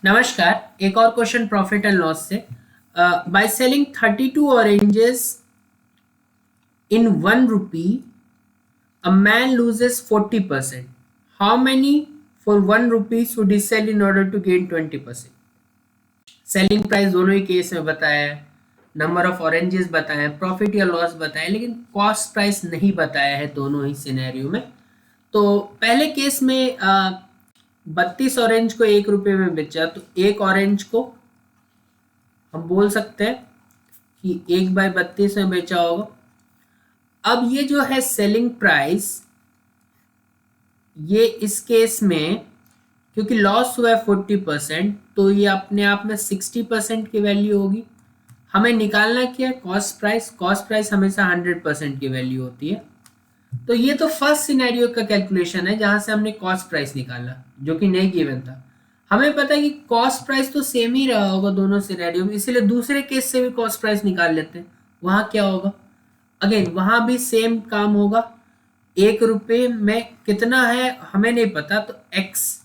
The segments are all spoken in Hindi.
नमस्कार। एक और क्वेश्चन प्रॉफिट एंड लॉस से। By selling 32 oranges in 1 rupee, a man loses 40%. How many for 1 rupee should he sell in order to gain 20%? Selling price दोनों ही केस में बताया है, नंबर ऑफ ऑरेंजेस बताया है, प्रॉफिट या लॉस बताया है, लेकिन कॉस्ट प्राइस नहीं बताया है दोनों ही सिनेरियो में। तो पहले केस में 32 ऑरेंज को 1 रुपये में बेचा, तो एक ऑरेंज को हम बोल सकते हैं कि 1/32 में बेचा होगा। अब ये जो है सेलिंग प्राइस, ये इस केस में क्योंकि लॉस हुआ है 40%, तो ये अपने आप में 60% की वैल्यू होगी। हमें निकालना क्या है? Cost price. कॉस्ट प्राइस हमेशा 100% की वैल्यू होती है। तो ये तो फर्स्ट सिनेरियो का कैलकुलेशन है जहां से हमने कॉस्ट प्राइस निकाला, जो कि नहीं गिवन था। हमें पता है कि कॉस्ट प्राइस तो सेम ही रहा होगा दोनों सिनेरियो में, इसीलिए दूसरे केस से भी कॉस्ट प्राइस निकाल लेते हैं। वहां क्या होगा? अगेन वहां भी सेम काम होगा। 1 रुपये में कितना है हमें नहीं पता, तो एक्स,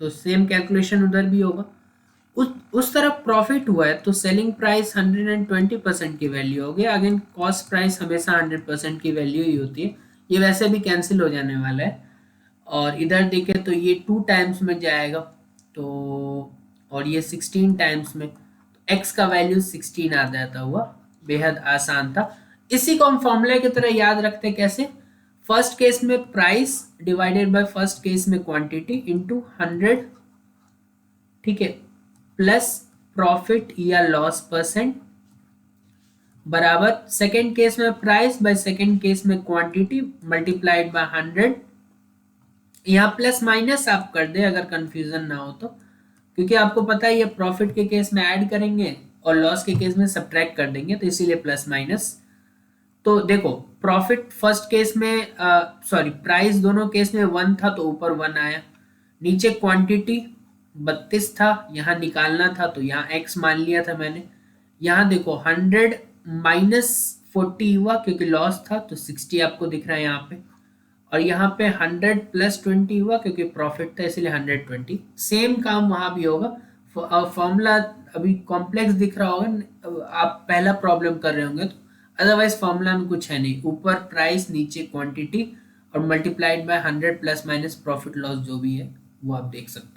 तो सेम कैलकुलेशन उधर भी होगा। उस तरफ प्रॉफिट हुआ है तो सेलिंग प्राइस 120% की वैल्यू होगी। अगेन कॉस्ट प्राइस हमेशा 100% की वैल्यू ही होती है। ये वैसे भी कैंसिल हो जाने वाला है। और इधर देखें तो ये 2 टाइम्स में जाएगा, तो और ये 16 टाइम्स में, तो एक्स का वैल्यू 16 आ जाता हुआ। बेहद आसान था। इसी को हम फॉर्मूले की तरह याद रखते हैं। कैसे? फर्स्ट केस में price divided by first case में क्वांटिटी इनटू 100, ठीक है, प्लस प्रॉफिट या लॉस परसेंट, बराबर सेकेंड केस में प्राइस बाय सेकेंड केस में क्वांटिटी मल्टीप्लाइड बाय 100। यहाँ प्लस माइनस आप कर दे अगर कंफ्यूजन ना हो तो, क्योंकि आपको पता है ये प्रॉफिट के केस में ऐड करेंगे और लॉस के केस में सब्ट्रैक्ट कर देंगे, तो इसीलिए प्लस माइनस। तो देखो, प्रॉफिट फर्स्ट केस में, सॉरी, प्राइस दोनों केस में 1 था तो ऊपर 1 आया। नीचे क्वांटिटी 32 था, यहाँ निकालना था तो यहाँ x मान लिया था मैंने। यहाँ देखो 100 माइनस 40 हुआ क्योंकि लॉस था, तो 60 आपको दिख रहा है यहाँ पे। और यहाँ पे 100 प्लस 20 हुआ क्योंकि प्रॉफिट था, इसलिए 120। सेम काम वहां भी होगा। फॉर्मूला अभी कॉम्प्लेक्स दिख रहा होगा, आप पहला प्रॉब्लम कर रहे होंगे तो। अदरवाइज फॉर्मूला में कुछ है नहीं, ऊपर प्राइस नीचे क्वांटिटी और multiplied by 100 plus minus profit loss जो भी है वो आप देख सकते हो।